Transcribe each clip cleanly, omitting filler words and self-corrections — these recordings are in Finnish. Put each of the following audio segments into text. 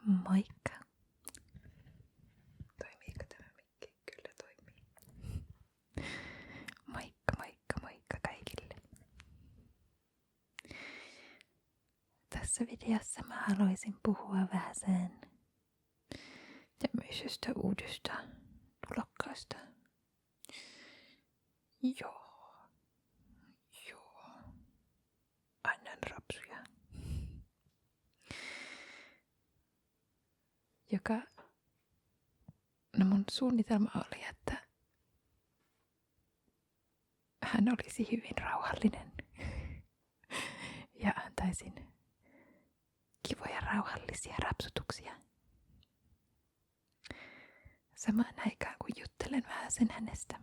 Moikka. Toimiiko tämä mikki? Kyllä toimii. Moikka, moikka, moikka kaikille. Tässä videossa mä haluaisin puhua vähän sen tämmöisestä uudesta tulokkaasta. Joo. Annan rapsuja. No mun suunnitelma oli, että hän olisi hyvin rauhallinen ja antaisin kivoja rauhallisia rapsutuksia. Samaan aikaan kun juttelen vähän sen hänestä.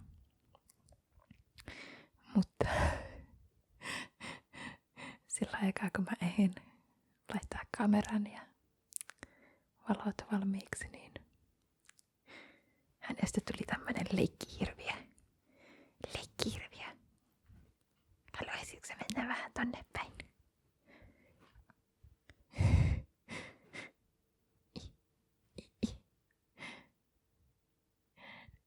Mutta sillä aikaa kun mä ehdin laittaa kameran ja valot valmiiksi, niin hänestä tuli tämmönen leikkihirviö. Haluaisitko sä mennä vähän tonne päin?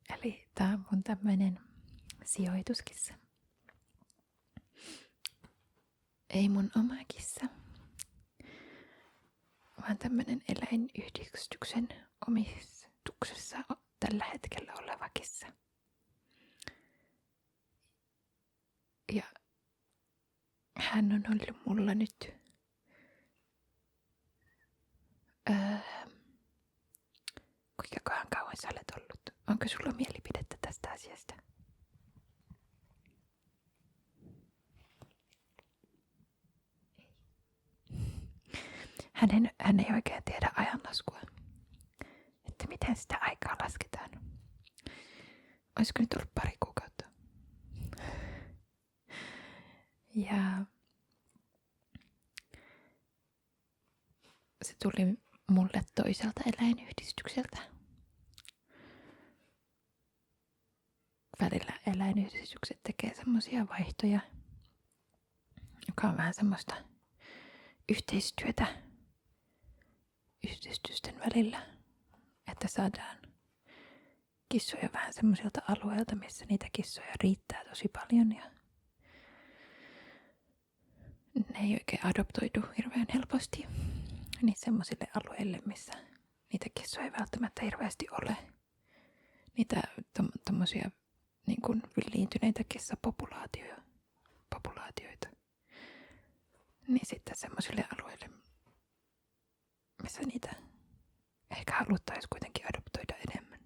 Eli tää on mun tämmönen sijoituskissa. Ei mun oma kissa, vaan tämmönen eläinyhdistyksen omistuksessa tällä hetkellä oleva kissa. Ja hän on ollut mulla nyt kuinka kauan sä olet ollut? Onko sulla mielipidettä tästä asiasta? Hän ei oikein tiedä ajanlaskua, että miten sitä aikaa lasketaan. Olisiko nyt ollut 2 kuukautta? Ja se tuli mulle toiselta eläinyhdistykseltä. Välillä eläinyhdistykset tekee semmosia vaihtoja, joka on vähän semmoista yhteistyötä yhdistysten välillä, että saadaan kissoja vähän semmoisilta alueilta, missä niitä kissoja riittää tosi paljon ja ne ei oikein adoptoidu hirveän helposti niin semmoisille alueille, missä niitä kissoja ei välttämättä hirveästi ole. Niitä tommosia niin kuin villiintyneitä kissapopulaatioita. Niin sitten semmoisille alueille, missä niitä ehkä haluttaisiin kuitenkin adoptoida enemmän.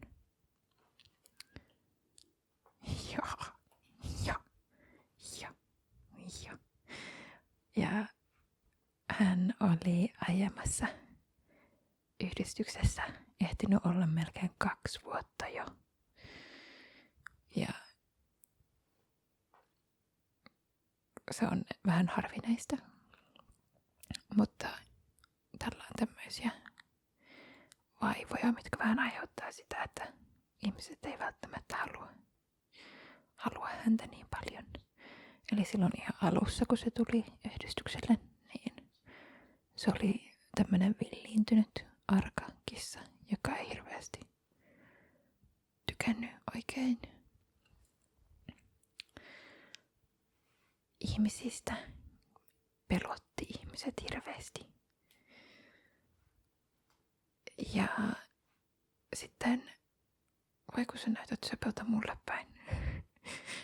Ja hän oli ajamassa yhdistyksessä ehtinyt olla melkein 2 vuotta jo. Ja se on vähän harvinaista, mutta tällä on tämmöisiä vaivoja, mitkä vähän aiheuttaa sitä, että ihmiset ei välttämättä halua häntä niin paljon. Eli silloin ihan alussa, kun se tuli yhdistykselle, niin se oli tämmönen villiintynyt arka kissa, joka ei hirveästi tykännyt oikein ihmisistä. Pelotti ihmiset hirveästi. Ja sitten, voiko sä näytät söpöltä mulle päin?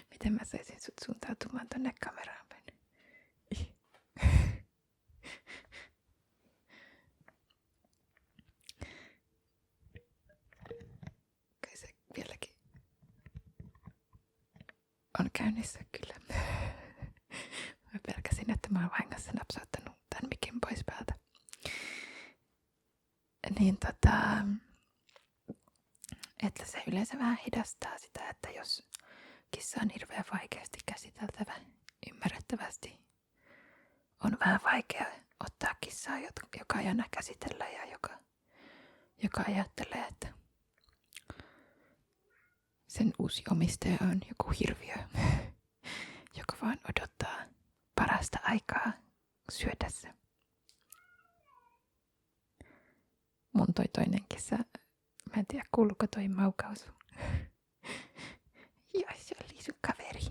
Miten mä saisin sut suuntautumaan tonne kameraan päin? Kai se vieläkin on käynnissä kyllä. Mä pelkäsin, että mä oon vahingossa napsauttanut tän mikin pois päältä. Niin että se yleensä vähän hidastaa sitä, että jos kissa on hirveän vaikeasti käsiteltävä, ymmärrettävästi on vähän vaikea ottaa kissaa, joka ei aina käsitellä ja joka ajattelee, että sen uusi omistaja on joku hirviö, joka vaan odottaa parasta aikaa syödessä. kun toi toinen kissa, mä en tiedä kuuluuko toi maukaus. Joo, se oli sun kaveri.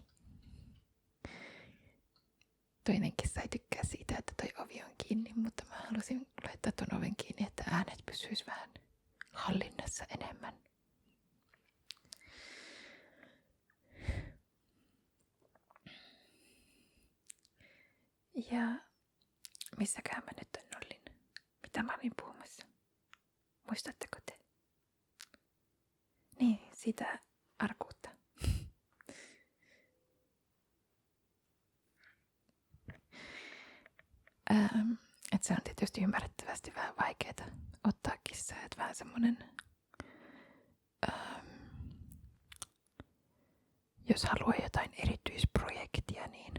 Toinen kissa ei tykkää siitä, että toi ovi on kiinni, mutta mä halusin laittaa ton oven kiinni, että äänet pysyis vähän hallinnassa enemmän. Ja missäkään mä nyt olin? Mitä mä olin puhumassa? Muistatteko te? Niin, sitä arkuutta. Et se on tietysti ymmärrettävästi vähän vaikeeta ottaa kissaa, että vähän semmonen, jos haluaa jotain erityisprojektia, niin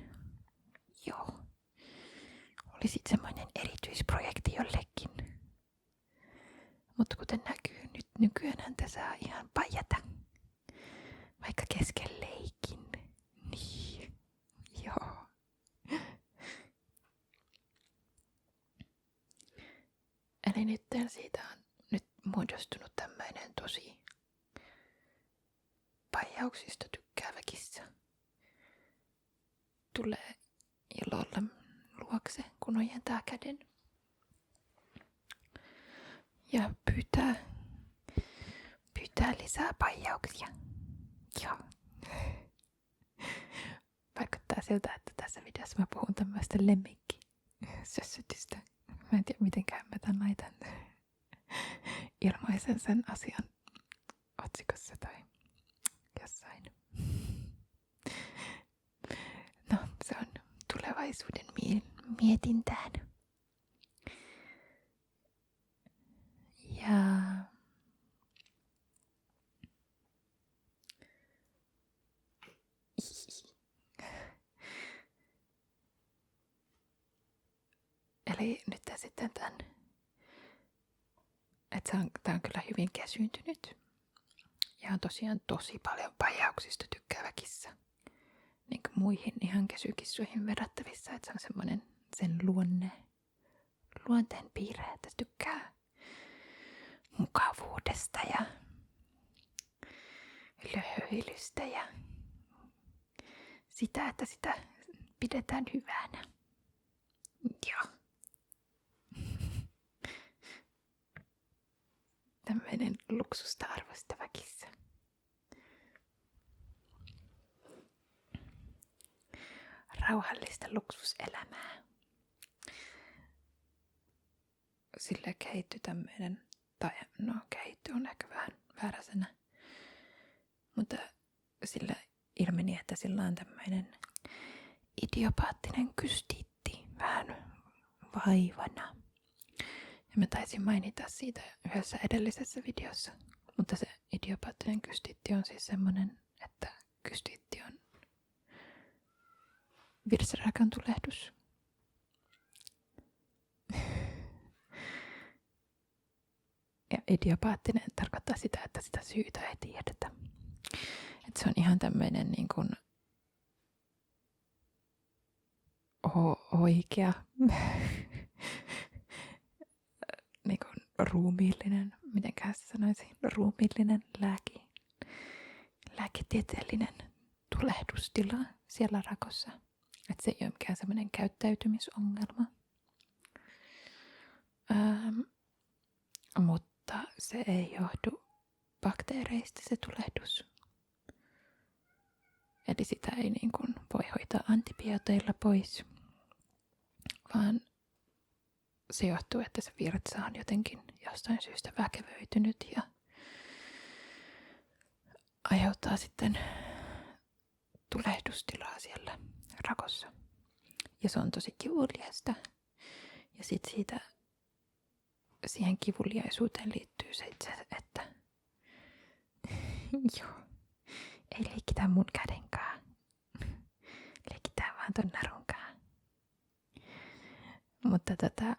joo, olisit semmoinen erityisprojekti jollekin. Mutta kuten näkyy, nyt nykyään häntä saa ihan paijata, vaikka kesken leikin. Niin, joo. Eli nyt siitä on nyt muodostunut tämmöinen tosi paijauksista tykkäävä kissa. Tulee ilolla luokse, kun ojentaa käden. Ja pyytää lisää paijauksia. Joo. Vaikuttaa siltä, että tässä videossa mä puhun tämmöistä lemmikkisössytystä. Mä en tiedä mitenkään mä tän laitan ilmaisen sen asian otsikossa tai jossain. No, se on tulevaisuuden mietintään. Ja eli nyt sitten tän, että tää on kyllä hyvin kesyyntynyt ja on tosiaan tosi paljon paijauksista tykkäävä kissa. Niin kuin muihin ihan kesykissoihin verrattavissa, että se on semmoinen sen luonteen piirre, että se tykkää mukavuudesta ja löhöilystä ja sitä, että sitä pidetään hyvänä. Joo. Tämmöinen luksusta arvostava kissa. Rauhallista luksuselämää. Sillä kehitty tämmöinen, tai no kehitty on ehkä vähän väärä sana, mutta sillä ilmeni, että sillä on tämmöinen idiopaattinen kystiitti vähän vaivana. Ja mä taisin mainita siitä yhdessä edellisessä videossa, mutta se idiopaattinen kystiitti on siis semmoinen, että kystiitti on virsirakan tulehdus. Ja idiopaattinen tarkoittaa sitä, että sitä syytä ei tiedetä. Että se on ihan tämmöinen niin kuin oikea niin kuin ruumiillinen, mitenkään se sanoisi, ruumiillinen lääketieteellinen tulehdustila siellä rakossa. Että se ei ole mikään semmoinen käyttäytymisongelma. Mutta se ei johdu bakteereista se tulehdus. Eli sitä ei niin kuin voi hoitaa antibiooteilla pois, vaan se johtuu, että se virtsa on jotenkin jostain syystä väkevöitynyt ja aiheuttaa sitten tulehdustilaa siellä rakossa. Ja se on tosi kivuliasta. Ja sitten siihen kivuliaisuuteen liittyy se itse, että joo, ei leikitä mun kädenkaan. Leikitään vaan ton narunkaan. Mutta sitten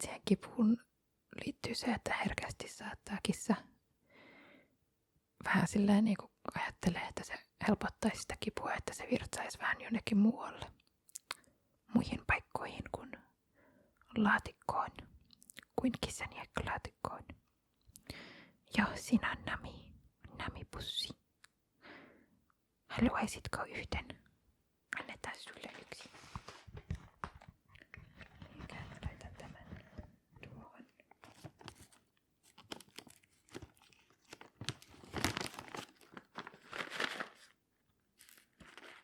siihen kipuun liittyy se, että herkästi saattaa kissa vähän silleen niin kuin ajattelee, että se helpottaisi sitä kipua, että se virtsaisi vähän jonnekin muualle. Muihin paikkoihin kuin laatikkoon, kuin kissan hiekkalaatikkoon. Ja sinä Nami-pussi. Haluaisitko yhden? Annetaan sulle yksi. Laitan tämän tuohon.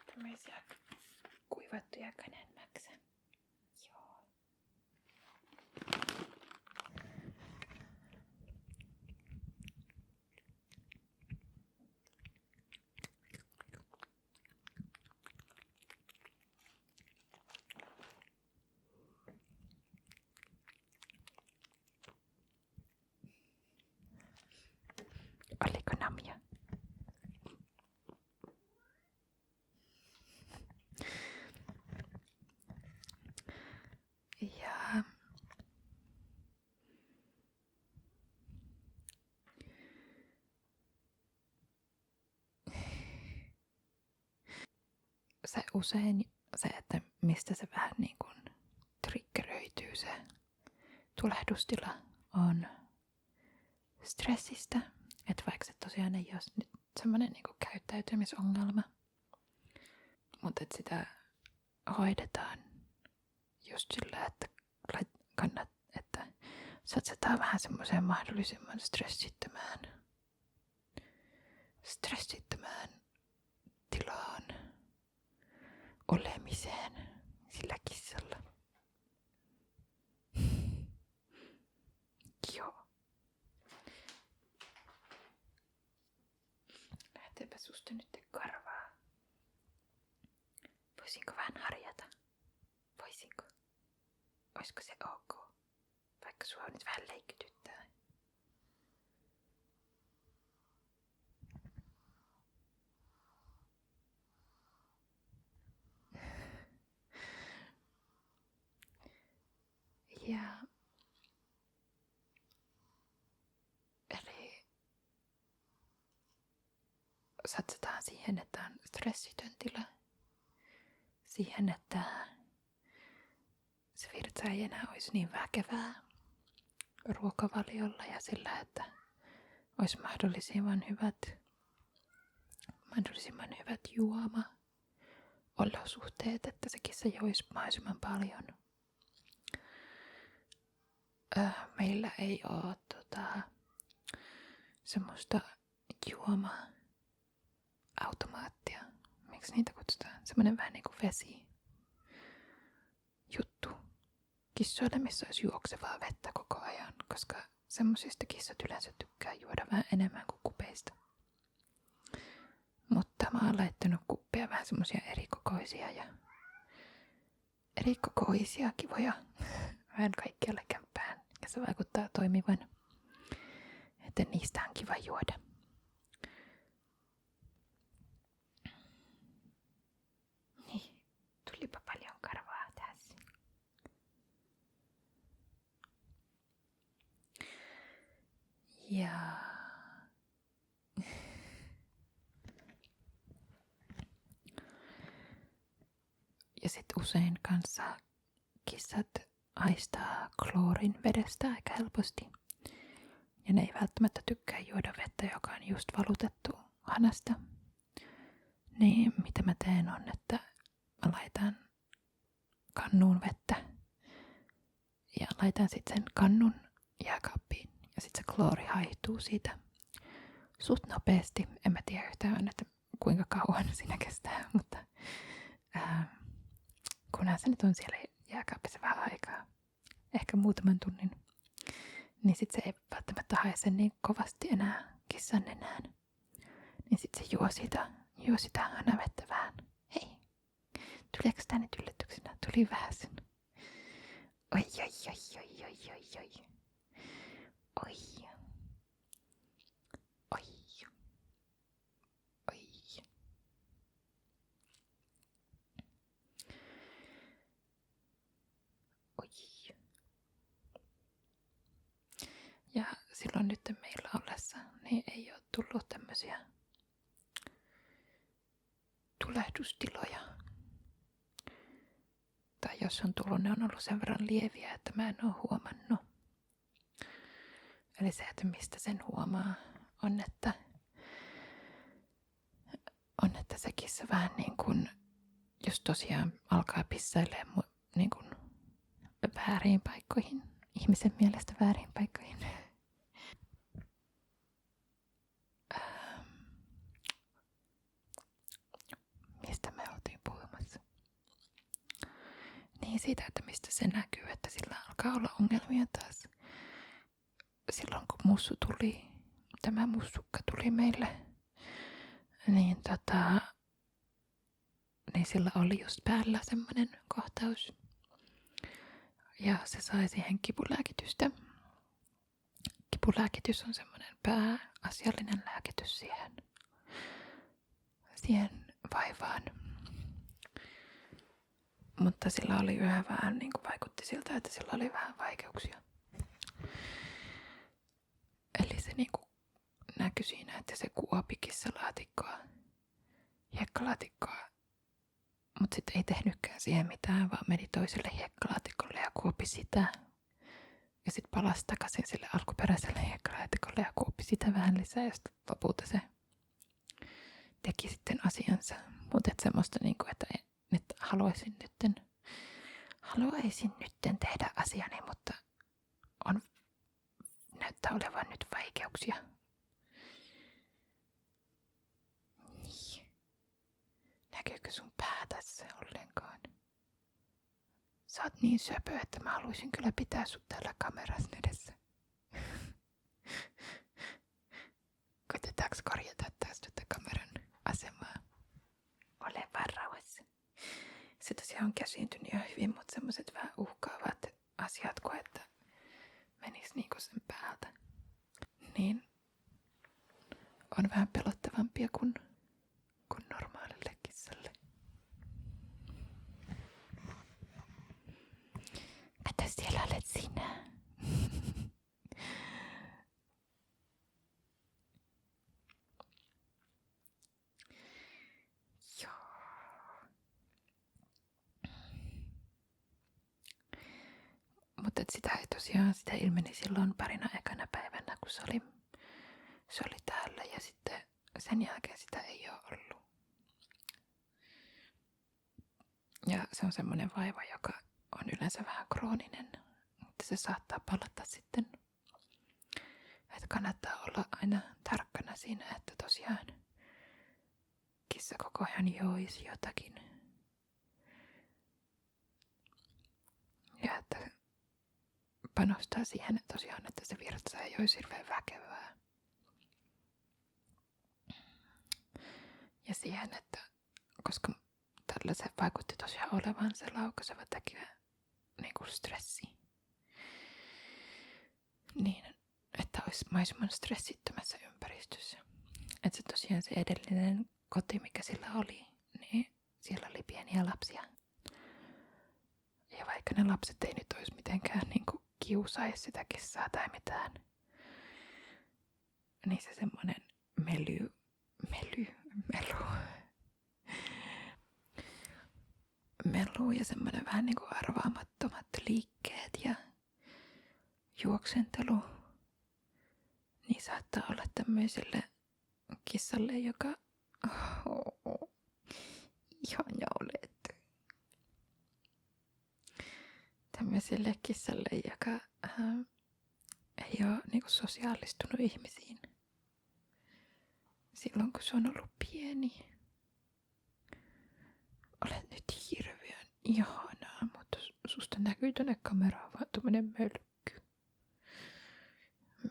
Tämmöisiä kuivattuja kananmaksa. Joo. Oliko namia? Ja se usein se, että mistä se vähän niin kuin triggeröityy se tulehdustila on stressistä. Että vaikka se tosiaan ei ole nyt semmoinen niin kuin käyttäytymisongelma, mutta että sitä hoidetaan just sillä, että että satsataan vähän semmoiseen mahdollisimman stressittömään tilaan olemiseen sillä kissalla. Joo. Lähteepä susta nyt karvaa. Voisinko vähän harjata? Voisinko? Olisiko se ok? Vaikka sua nyt vähän leikkytyttää. Ja eli satsataan siihen, että on stressitön tila. Siihen, että se virtsa ei enää olisi niin väkevää ruokavaliolla ja sillä, että olisi mahdollisimman hyvät juoma-olosuhteet, että se kissa joisi mahdollisimman paljon. Meillä ei ole semmoista juoma-automaattia. Miksi niitä kutsutaan? Semmoinen vähän niin kuin vesi-juttu kissoille, missä olisi juoksevaa vettä koko ajan, koska semmoisista kissat yleensä tykkää juoda vähän enemmän kuin kupeista. Mutta mä oon laittanut kuppeja vähän semmoisia erikokoisia kivoja vähän kaikkialle kämppään ja se vaikuttaa toimivan, että niistä on kiva juoda. Niin, tulipa paljon karvaa tässä. Ja sit usein kanssa kissat haistaa kloorin vedestä aika helposti. Ja ne ei välttämättä tykkää juoda vettä, joka on just valutettu hanasta. Niin mitä mä teen on, että mä laitan kannuun vettä. Ja laitan sitten sen kannun jääkaappiin. Ja sitten se kloori haihtuu siitä suht nopeasti. En mä tiedä yhtään, että kuinka kauan siinä kestää, mutta kunhan se nyt on siellä jääkaapissa vähän aikaa, ehkä muutaman tunnin, niin sit se ei välttämättä haise niin kovasti enää kissan nenään. Niin sit se juo sitä hanavettä vähän. Hei, tuleeko tää nyt yllätyksenä? Tuli vähän sen. Oi. Ja silloin nyt meillä ollessa niin ei ole tullut tämmöisiä tulehdustiloja. Tai jos on tullut, ne on ollut sen verran lieviä, että mä en ole huomannut. Eli se, että mistä sen huomaa, on, että se kissa vähän niin kuin, jos tosiaan alkaa pissailemaan niin kuin vääriin paikkoihin, ihmisen mielestä vääriin paikkoihin. Mistä me oltiin puhumassa? Niin siitä, että mistä se näkyy, että sillä alkaa olla ongelmia taas. Silloin kun tämä mussukka tuli meille, niin sillä oli just päällä semmoinen kohtaus. Ja se sai siihen kipulääkitystä. Kipulääkitys on semmoinen pääasiallinen lääkitys siihen vaivaan. Mutta sillä oli yhä vähän, niin kuin vaikutti siltä, että sillä oli vähän vaikeuksia. Eli se niin kuin näkyi siinä, että se kuopi kissalaatikkoa, hiekkalaatikkoa, mutta sitten ei tehnytkään siihen mitään, vaan meni toiselle hiekkalaatikolle ja kuopi sitä. Ja sitten palasi takaisin sille alkuperäiselle hiekkalaatikolle ja kuopi sitä vähän lisää. Ja sitten lopulta se teki sitten asiansa. Mutta semmoista, niinku, että haluaisin nytten tehdä asiani, mutta näyttää olevan nyt vaikeuksia. Niin. Näkyykö sun pää tässä ollenkaan? Sä oot niin söpö, että mä haluaisin kyllä pitää sut täällä kameran edessä. Koitetaanko korjata tästä kameran asemaa? Ole vaan rauhassa. Se tosiaan on käsiintynyt jo hyvin, mutta semmoset vähän uhkaavat asiat, kun että menis niinku sen päältä. Niin on vähän pelottavampia kuin normaalille kissalle. Kato, siellä olet sinä. Joo. Mutta sitä ilmeni silloin parina ekana päivänä, kun se oli täällä ja sitten sen jälkeen sitä ei ole ollut. Ja se on semmoinen vaiva, joka on yleensä vähän krooninen, mutta se saattaa palata sitten. Että kannattaa olla aina tarkkana siinä, että tosiaan kissa koko ajan joisi jotakin. Ja että panostaa siihen tosiaan, että se virtsa ei olisi hirveän väkevää. Ja siihen, että koska tällä se vaikutti tosiaan olevan se laukaiseva tekijä niin kuin stressi. Niin, että olisi mahdollisimman stressittömässä ympäristössä. Että se tosiaan se edellinen koti, mikä sillä oli, niin siellä oli pieniä lapsia. Ja vaikka ne lapset ei nyt olisi mitenkään niin kuin kiusaisi sitä kissaa tai mitään, niin se semmoinen melu ja semmoinen vähän niin kuin arvaamattomat liikkeet ja juoksentelu, niin saattaa olla tämmöiselle kissalle, joka ihana olet. Tämmöiselle kissalle, joka ei ole niin kuin sosiaalistunut ihmisiin silloin, kun se on ollut pieni. Olet nyt hirveän ihanaa, mutta susta näkyy tonne kameraan vaan tommonen mölkky.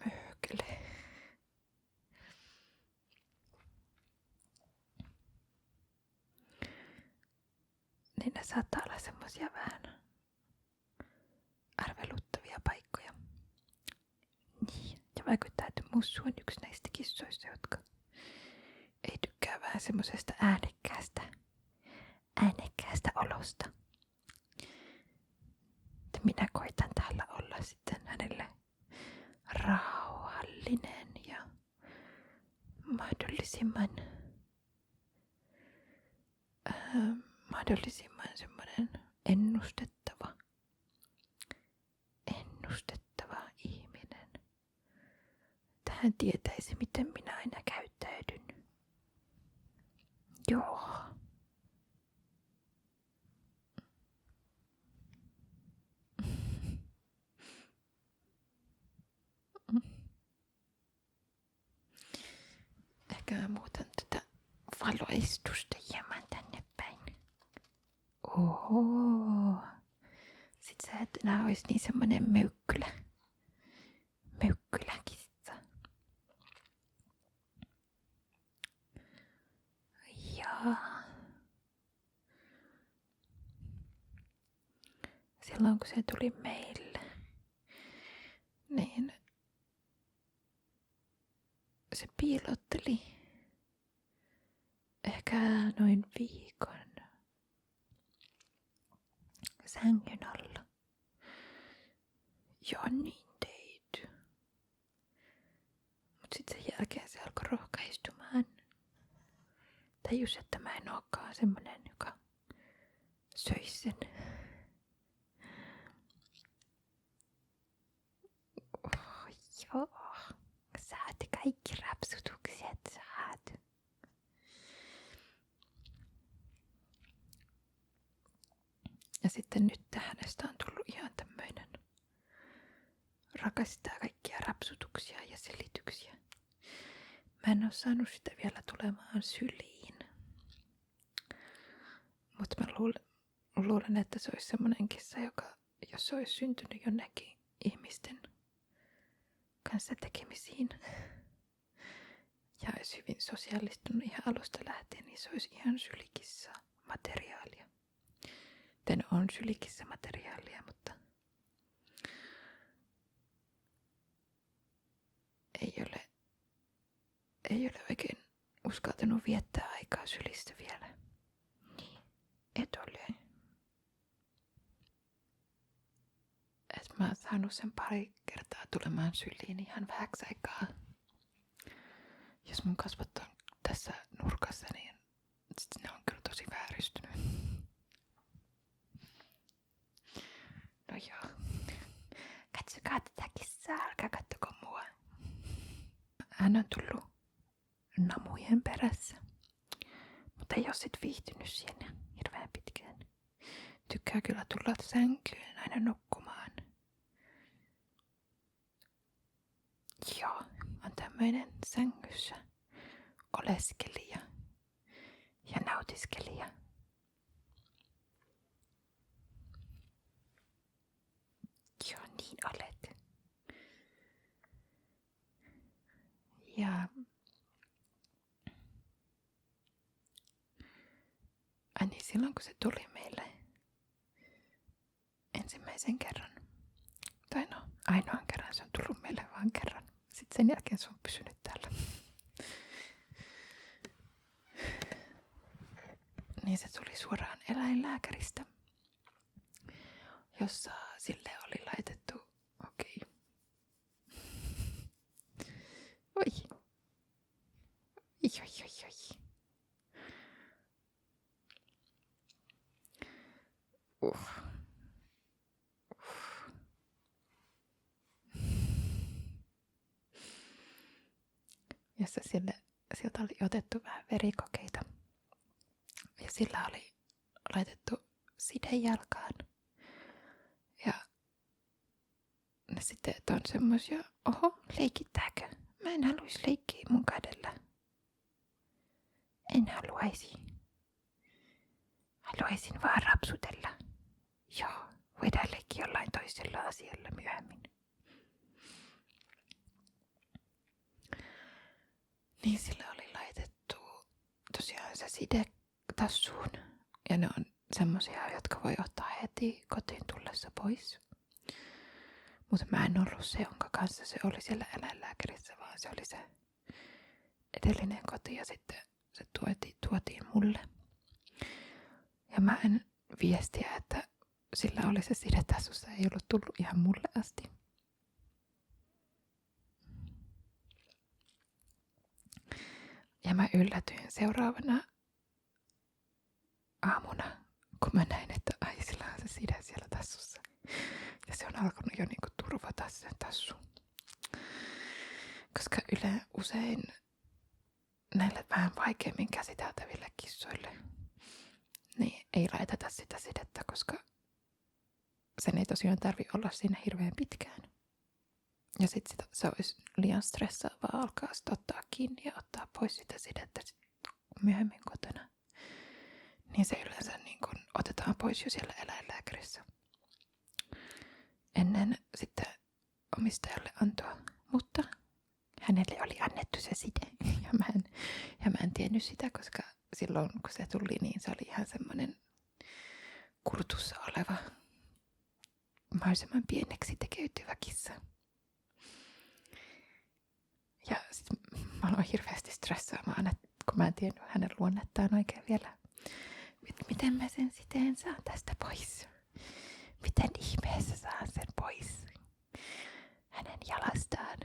Möhkele. Niin ne saattaa olla semmosia vähän arveluttavia paikkoja. Niin. Ja vaikuttaa, että Mussu on yksi näistä kissoista, jotka ei tykkää vähän semmosesta äänekkäästä olosta. Minä koitan täällä olla sitten hänelle rauhallinen ja mahdollisimman semmoinen ennustettava ihminen. Hän tietäisi, miten minä aina käyttäydyn. Joo. Ehkä mä muutan tätä valaistusta hieman tänne päin. Oho. Sit sä et enää ois niin semmonen möykkyläkissa. Jaa. Silloin kun se tuli meille, niin se piilotteli ehkä noin viikon sängyn alla. Ja niin teit. Mut sit sen jälkeen se alkoi rohkaistumaan. Tajus, että mä en ookaan semmonen, joka söis sen. Joo. Saat kaikki rapsutukset, saat. Ja sitten nyt hänestä on tullut ihan tämmöinen rakastaa kaikkia rapsutuksia ja selityksiä. Mä en oo saanut sitä vielä tulemaan syliin. Mutta mä luulen, että se olisi semmonen kissa, joka jos se olisi syntynyt jonnekin ihmisten kanssa tekemisiin ja olisi hyvin sosiaalistunut ihan alusta lähtien, niin se olisi ihan sylikissa materiaalia. Tän on sylikissa materiaalia, mutta ei ole oikein uskaltanut viettää aikaa sylistä vielä. Niin, et ole. Et mä oon saanut sen pari kertaa tulemaan syliin ihan vähäksi aikaa. Jos mun kasvot on tässä nurkassa, niin sit ne on kyllä tosi vääristynyt. No joo. Katsokaa tätä kissaa, älkää kattoko mua. Hän on tullut namujen perässä, mutta ei oo sit viihtynyt siinä hirveän pitkään. Tykkää kyllä tulla sänkyyn aina nukkumaan. Joo, on tämmöinen sängyssä oleskelija ja nautiskelija. Joo, niin olet. Ja niin silloin kun se tuli meille ensimmäisen kerran, tai no ainoan kerran, se on tullut meille vaan kerran. Sitten sen jälkeen se on pysynyt täällä. Niin se tuli suoraan eläinlääkäristä, jossa sille oli laitettu, Oi. Jossa sieltä oli otettu vähän verikokeita. Ja sillä oli laitettu side jalkaan. Ja ne siteet on semmosia, leikittääkö? Mä en haluaisi leikkiä mun kädellä. En haluaisi. Haluaisin vaan rapsutella. Joo, voidaan leikkiä jollain toisella asialla myöhemmin. Niin sillä oli laitettu tosiaan se side tassuun. Ja ne on semmosia, jotka voi ottaa heti kotiin tullessa pois. Mutta mä en ollut se, jonka kanssa se oli siellä eläinlääkärissä, vaan se oli se edellinen koti ja sitten se tuotiin mulle. Ja mä en viestiä, että sillä oli se side tassussa, ei ollut tullut ihan mulle asti. Ja mä yllätyin seuraavana aamuna, kun mä näin, että sillä on se side siellä tassussa. Ja se on alkanut jo niinku turvata sen tassun. Koska usein näille vähän vaikeammin käsiteltäville kissoille niin ei laiteta sitä sidettä, koska sen ei tosiaan tarvi olla siinä hirveän pitkään. Ja sitten se olisi liian stressaavaa alkaa ottaa kiinni ja ottaa pois sitä sidettä myöhemmin kotona. Niin se yleensä niin kun otetaan pois jo siellä eläinlääkärissä ennen sitten omistajalle antoa. Mutta hänelle oli annettu se side ja mä en tiennyt sitä, koska silloin kun se tuli, niin se oli ihan semmoinen kurtussa oleva, mahdollisimman pieneksi tekeytyvä kissa. Ja sit mä aloin hirveästi stressaamaan, että kun mä en tiennyt hänen luonnettaan oikein vielä. Miten mä sen siteen saan tästä pois? Miten ihmeessä saan sen pois hänen jalastaan?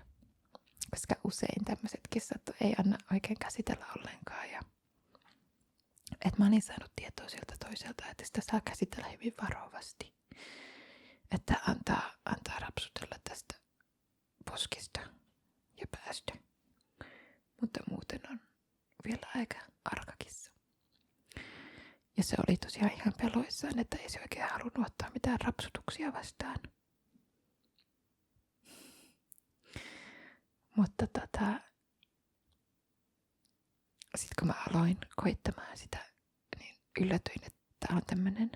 Koska usein tämmöiset kissat ei anna oikein käsitellä ollenkaan. Ja että mä olin saanut tietoa sieltä toiselta, että sitä saa käsitellä hyvin varovasti. Että antaa rapsutella tästä poskista ja päästä. Mutta muuten on vielä aika arka kissa. Ja se oli tosiaan ihan peloissaan, että ei se oikein halunnut ottaa mitään rapsutuksia vastaan. Mutta sitten kun mä aloin koittamaan sitä, niin yllätyin, että tää on tämmönen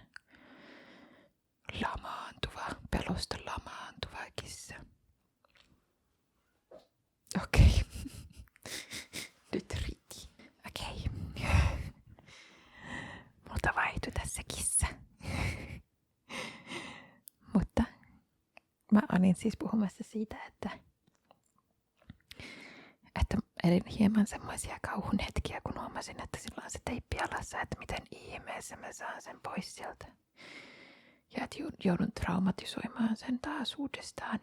pelosta lamaantuva kissa. Okei. Nyt riitti. Okei. Multa vaihtui tässä kissa. Mutta mä olin siis puhumassa siitä, että elin hieman semmoisia kauhun hetkiä, kun huomasin, että sillä on se teippi alassa, että miten ihmeessä mä saan sen pois sieltä. Ja että joudun traumatisoimaan sen taas uudestaan.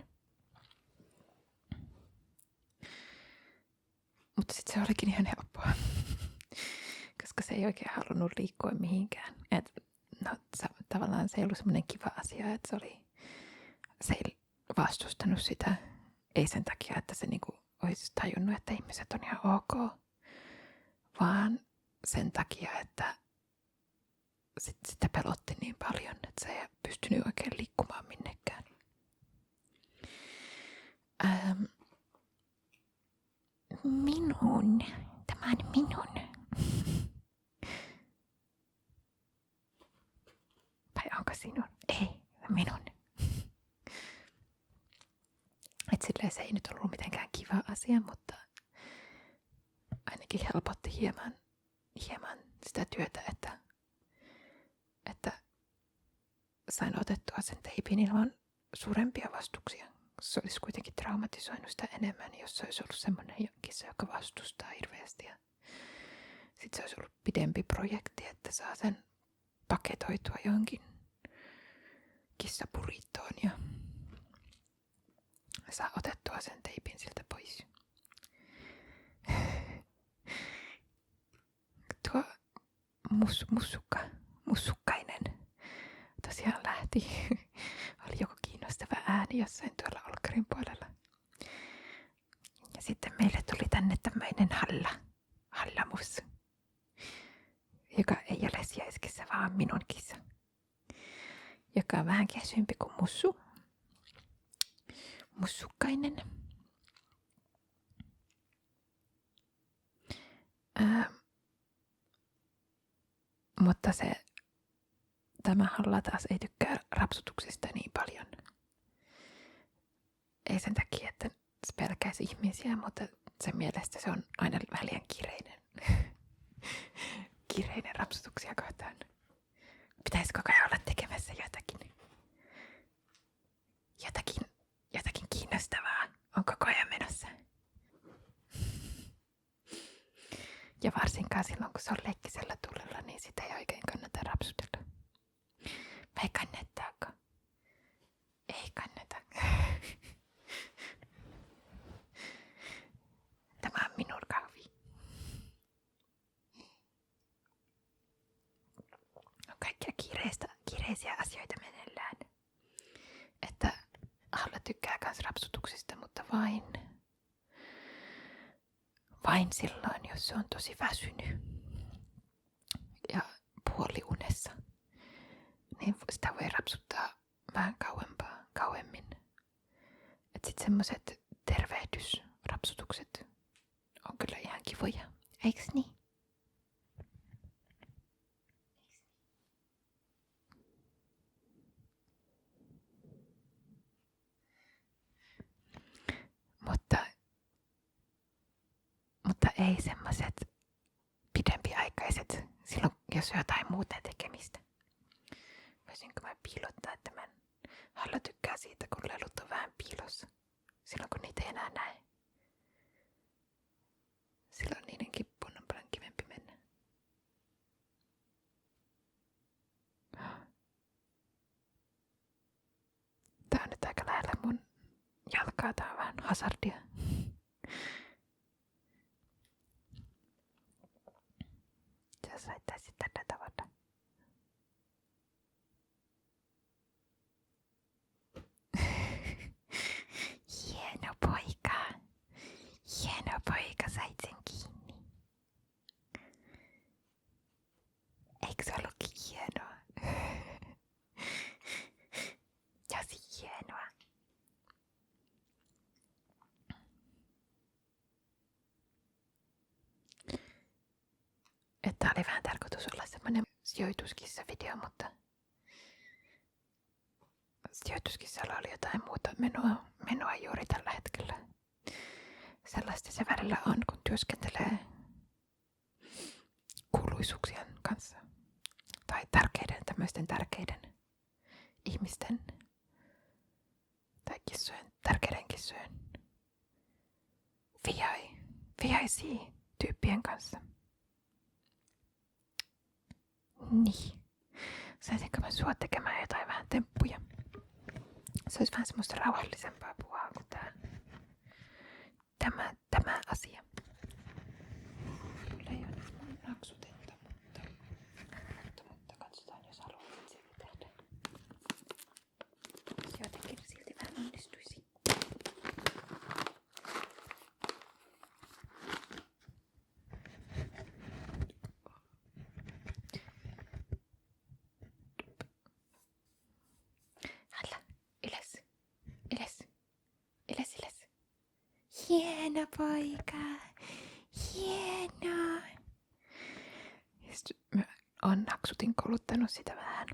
Mutta sitten se olikin ihan helppoa, koska se ei oikein halunnut liikkua mihinkään. Tavallaan se ei ollut semmoinen kiva asia, että se ei vastustanut sitä. Ei sen takia, että se niinku olisi tajunnut, että ihmiset on ihan ok, vaan sen takia, että sitä pelotti niin paljon, että se ei pystynyt oikein liikkumaan minnekään. Tämä on minun. Vai onko sinun? Ei, minun. Et silleen se ei nyt ollut mitenkään kiva asia, mutta ainakin helpotti hieman sitä työtä, että sain otettua sen teipin ilman suurempia vastuksia. Se olisi kuitenkin traumatisoinut sitä enemmän, jos se olisi ollut semmoinen kissa, joka vastustaa hirveästi. Ja sitten se olisi ollut pidempi projekti, että saa sen paketoitua johonkin kissapurittoon ja saa otettua sen teipin siltä pois. Tuo mussukkainen tosiaan lähti. Oli joku kiinnostava ääni jossain tuolla olkkarin puolella. Ja sitten meille tuli tänne tämmöinen hallamus, joka ei ole sijaiskissa, vaan minun kissa. Joka on vähän kesympi kuin mussukkainen. Mutta tämä halla taas ei tykkää rapsutuksista niin paljon. Ei sen takia, että se pelkäisi ihmisiä, mutta sen mielestä se on aina vähän liian kiireinen rapsutuksia kohtaan. Pitäisi koko ajan olla tekemässä jotakin kiinnostavaa on koko ajan menossa. Ja varsinkaan silloin, kun se on leikkisellä tulella, niin sitä ei oikein kannata rapsutella. Vai kannattaako? Ei kannata. Tämä on minun kahvi. On kaikkia kiireisiä asioita tykkää kans rapsutuksista, mutta vain silloin, jos se on tosi väsynyt ja puoliunessa, niin sitä voi rapsuttaa vähän kauemmin. Et sit semmoset tervehdysrapsutukset on kyllä ihan kivoja, eiks niin? Mutta ei semmoset pidempiaikaiset, silloin jos on jotain muuta tekemistä. Voisinko mä piilottaa tämän? Halla tykkää siitä, kun lelut on vähän piilossa. Silloin kun niitä ei enää näe. Silloin niiden kippuun on paljon kivempi mennä. Tää on nyt aika lähellä mun jalkaa. Tää on vähän hazardia. Sä saittaisit tätä tavata. Hieno poika. Hieno poika, sait sen kiinni. Eikö se ollutkin hienoa? Tosi hienoa. Että oli vähän tarkoitus olla semmonen sijoituskissa-video, mutta sijoituskissalla oli jotain muuta menoa juuri tällä hetkellä. Sellaista se välillä on, kun työskentelee kuuluisuuksien kanssa. Tai tärkeiden ihmisten tai tärkeiden kissojen VIC-tyyppien kanssa. Niin. Saisinko mä sua tekemään jotain vähän temppuja? Se olisi vähän semmoista rauhallisempaa puhua kuin tämä asia. Kyllä ei ole nyt mun naksutetta, mutta katsotaan, jos haluaisit silti tehdä. Se jotenkin silti vähän onnistuisi. Halla, ylös. Hieno poika. Hieno. Mä oon naksutin kouluttanut sitä vähän.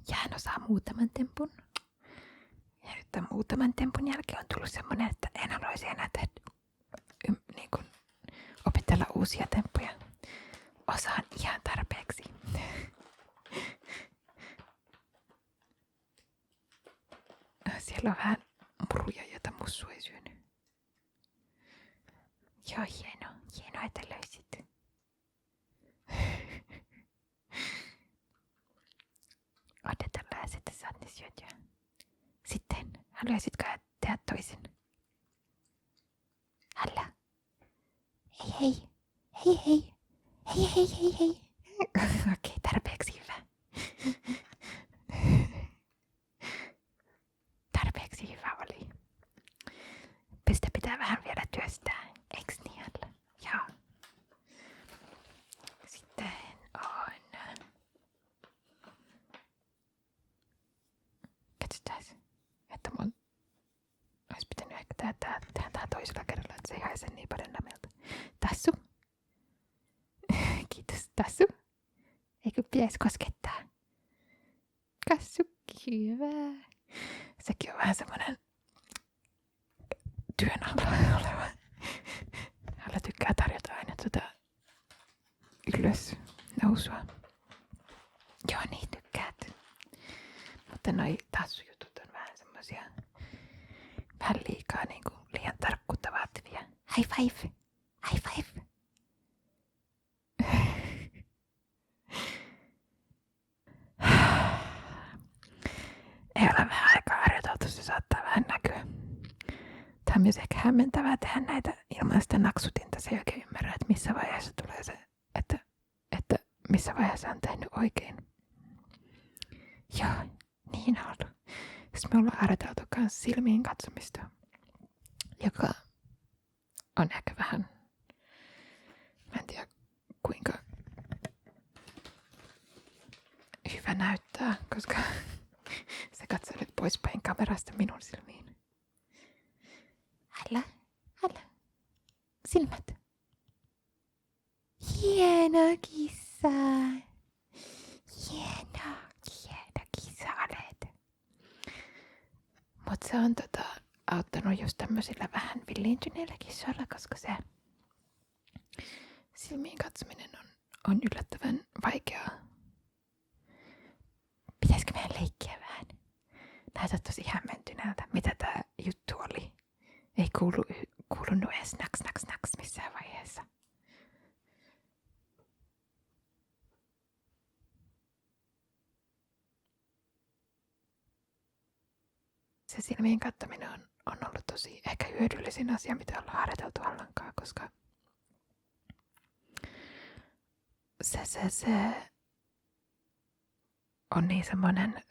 Ja hän osaa muutaman tempun. Ja nyt tämän muutaman tempun jälkeen on tullut semmonen, että en haluaisi enää niin kuin opetella uusia temppuja. Osaan ihan tarpeeksi. Siellä on vähän muruja, joita mussu ei syönyt. Joo, hienoa, että löysit. Odotellaan, että saat ne syötyä. Sitten, haluaisitko tehdä toisen? Halla. Hei. Okei, tarpeeksi hyvä. Tarpeeksi hyvä oli. Sitä pitää vähän vielä työstää, eiks niin Halla? Joo. Sitten on... Katsotaan, että mun olisi pitänyt ehkä tehdä tää toisella kerralla, että se ei haise niin paljon lämmeltä. Tassu. Kiitos, Tassu. Eikö pitäisi koskettaa? Kassukki, hyvä. Sekin on vähän semmonen työn alla oleva. Halla tykkää tarjota aina ylös nousua. Joo, niin tykkäät. Mutta noi tassujutut on vähän semmosia vähän liikaa niinku liian tarkkuutta vaativia. High five! High five! Ei ole vähän aikaa harjoiteltu, se saattaa vähän näkyä. Tämä on myös ehkä hämmentävää tehdä näitä ilman sitä naksutinta. Se ei oikein ymmärrä, että missä vaiheessa tulee se, että missä vaiheessa on tehnyt oikein. Joo, niin on ollut. Sitten me ollaan harjoiteltu myös silmiin katsomista, joka on ehkä vähän, mä en tiedä kuinka hyvä näyttää, koska se katsoo nyt poispäin kamerasta minun silmiin. Hällä. Silmät. Hieno kissa. Hieno kissa olet. Mut se on auttanut just tämmöisillä vähän villiintyneillä kissoilla, koska se silmiin katsominen on yllättävän vaikeaa. Pitäisikö meidän leikkiä vähän? Näytät tosi hämmentyneeltä. Mitä tää juttu oli? Ei kuulunut edes naks missään vaiheessa. Se silmiin katsominen on ollut tosi ehkä hyödyllisin asia, mitä ollaan harjoiteltu Allankaan, koska se on niin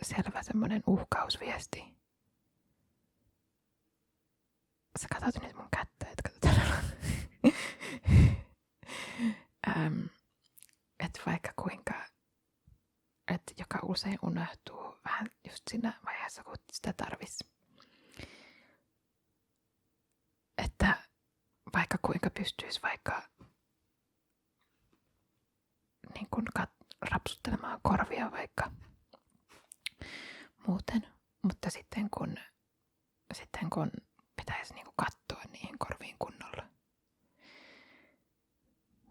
selvä semmonen uhkausviesti. Sä katsot nyt mun kättä, et katsotaan. Et vaikka kuinka, että joka usein unohtuu vähän just siinä vaiheessa, kun sitä tarvitsisi. Että vaikka kuinka pystyisi vaikka niin kun rapsuttelemaan korvia vaikka muuten, mutta sitten kun pitäisi niin kun katsoa niihin korviin kunnolla.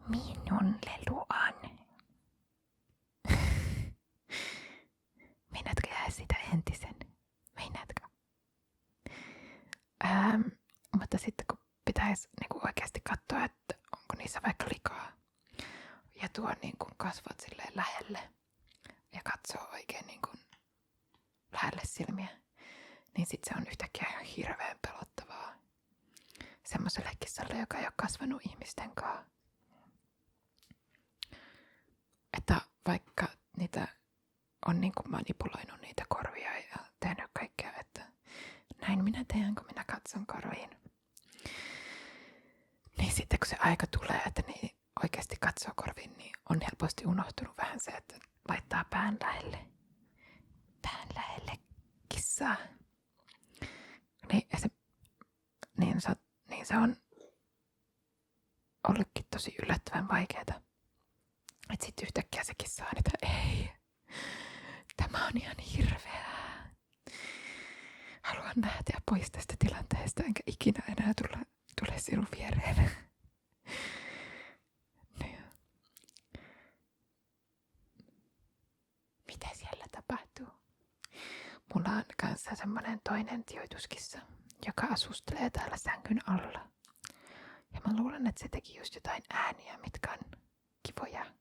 Minun leluan. Meinaatko jää sitä entisen? Meinaatko? Mutta sitten kun pitäisi niin oikeasti katsoa, että onko niissä vaikka likaa ja tuo niin kuin kasvot silleen lähelle ja katsoo oikein niin kuin lähelle silmiä, niin sitten se on yhtäkkiä ihan hirveän pelottavaa semmoiselle kissalle, joka ei ole kasvanut ihmisten kanssa. Että vaikka niitä on niin kuin manipuloinut niitä korvia ja tehnyt kaikkea, että näin minä teen, kun minä katson korviin. Niin sitten kun se aika tulee, että niin oikeasti katsoo korviin, niin on helposti unohtunut vähän se, että laittaa pään lähelle kissaa. Niin se on ollutkin tosi yllättävän vaikeeta. Että sitten yhtäkkiä se kissa on, että ei, tämä on ihan hirveää. Haluan lähteä pois tästä tilanteesta, enkä ikinä enää tule sinun viereen. Niin. Mitä siellä tapahtuu? Mulla on kanssa semmonen toinen sijoituskissa, joka asustelee täällä sängyn alla. Ja mä luulen, että se teki just jotain ääniä, mitkä on kivoja.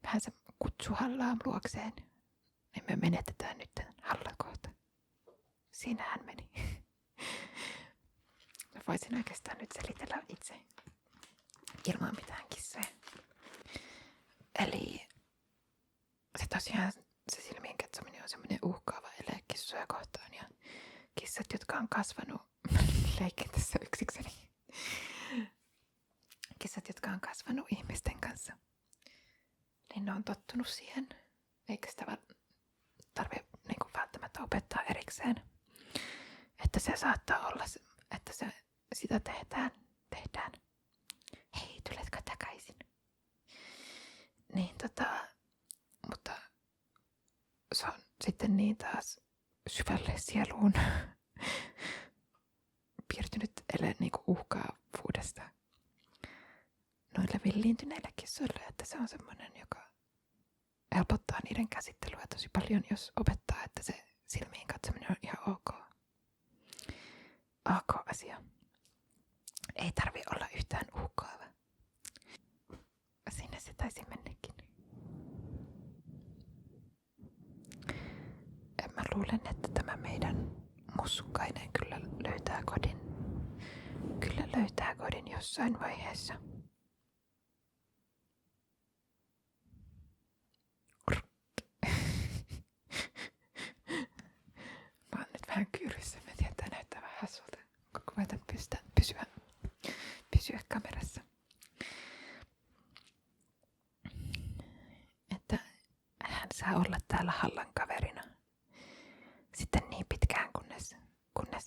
Vähän se kutsuu Hallaa luokseen. Niin me menetetään nyt Hallan kohta. Siinä hän meni. Mä voisin oikeastaan nyt selitellä itse ilman mitään kissoja. Eli se tosiaan se silmiin katsominen on semmoinen uhkaava ele kissoja kohtaan. Ja kissat, jotka on kasvanut, leikin tässä yksikseni. Kissat, jotka on kasvanut ihmisten kanssa, niin ne on tottunut siihen. Eikä sitä tarvitse niin välttämättä opettaa erikseen. Että se saattaa olla, että sitä tehdään. Hei, tuletko takaisin? Niin mutta se on sitten niin taas syvälle sieluun piirtynyt ele niinku uhkaavuudesta noille villiintyneille kissoille, että se on semmoinen, joka helpottaa niiden käsittelyä tosi paljon, jos opettaa, että se silmiin katsominen on ihan ok asia. Ei tarvi olla yhtään uhkaava. Sinne se taisi mennäkin. Mä luulen, että tämä meidän mussukkainen kyllä löytää kodin. Kyllä löytää kodin jossain vaiheessa. Mä oon ihan kyyryssä. Mä tiedän, tää näyttää vähän hassulta. Koitan pysyä kamerassa. Että hän saa olla täällä Hallan kaverina. Sitten niin pitkään, kunnes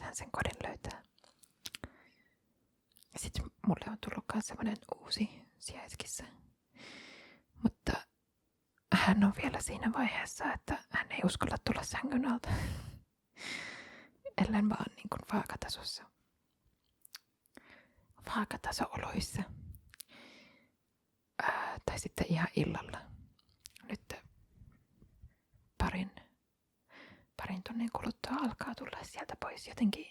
hän sen kodin löytää. Sitten mulle on tullut myös semmonen uusi sijaiskissa. Mutta hän on vielä siinä vaiheessa, että hän ei uskalla tulla sängyn alta. Ellen vaan niin kuin vaakataso-oloissa. Tai sitten ihan illalla. Nyt parin tunnin kuluttua alkaa tulla sieltä pois jotenkin.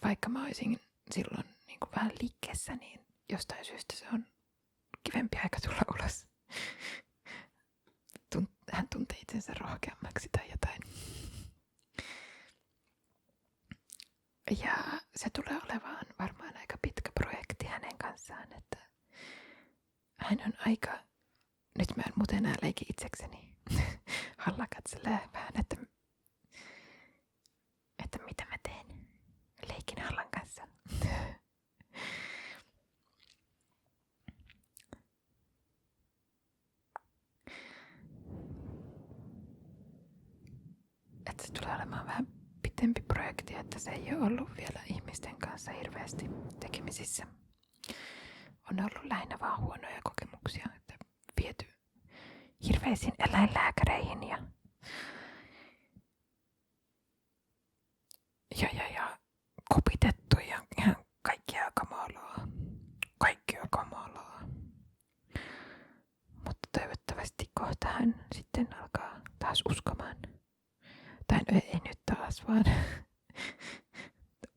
Vaikka mä olisin silloin niin kuin vähän liikkeessä, niin jostain syystä se on kivempi aika tulla ulos. Hän tuntee itsensä rohkeammaksi tai jotain. Ja se tulee olemaan varmaan aika pitkä projekti hänen kanssaan, että hän on aika, nyt mä en muuten enää leiki itsekseni. Halla katselee vähän, että mitä mä teen. Leikin Hallan kanssa. Että se tulee olemaan vähän pitempi projekti, että se ei ole ollut vielä ihmisten kanssa hirveästi tekemisissä. On ollut lähinnä vaan huonoja kokemuksia, että viety hirveisiin eläinlääkäreihin ja kopitettu ja ihan kaikkea kamalaa. Mutta toivottavasti kohta hän sitten alkaa taas uskomaan. Tai ei nyt taas, vaan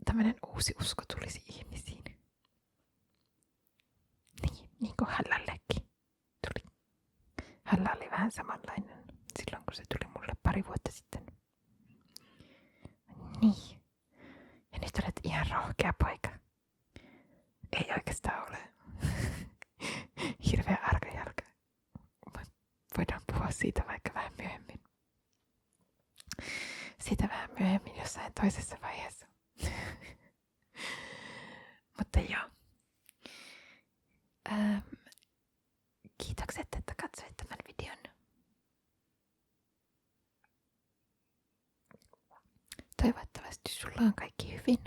tämmönen uusi usko tulisi ihmisiin. Niin kuin Hallallekin tuli. Halla oli vähän samanlainen silloin, kun se tuli mulle 2 vuotta sitten. Niin. Ja nyt olet ihan rohkea poika. Ei oikeastaan ole. Hirveä arkajalka. Voidaan puhua siitä vaikka vähän myöhemmin. Siitä vähän myöhemmin jossain toisessa vaiheessa. Mutta joo. Kiitokset, että katsoit tämän videon. Toivottavasti sulla on kaikki hyvin.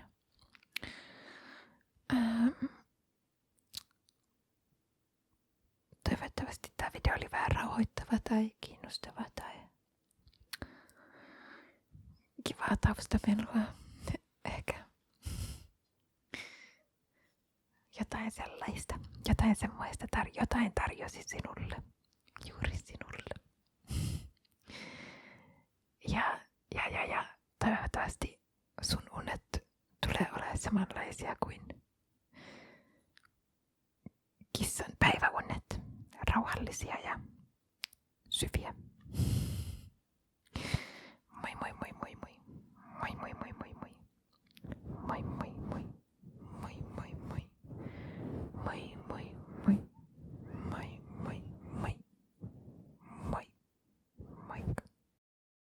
Toivottavasti tämä video oli vähän rauhoittava tai kiinnostava tai kivaa taustamelua. Ehkä jotain sellaista. Jotain semmoista jotain tarjosi sinulle. Juuri sinulle. Ja toivottavasti sun unet tulee olemaan samanlaisia kuin kissan päiväunet. Rauhallisia ja syviä.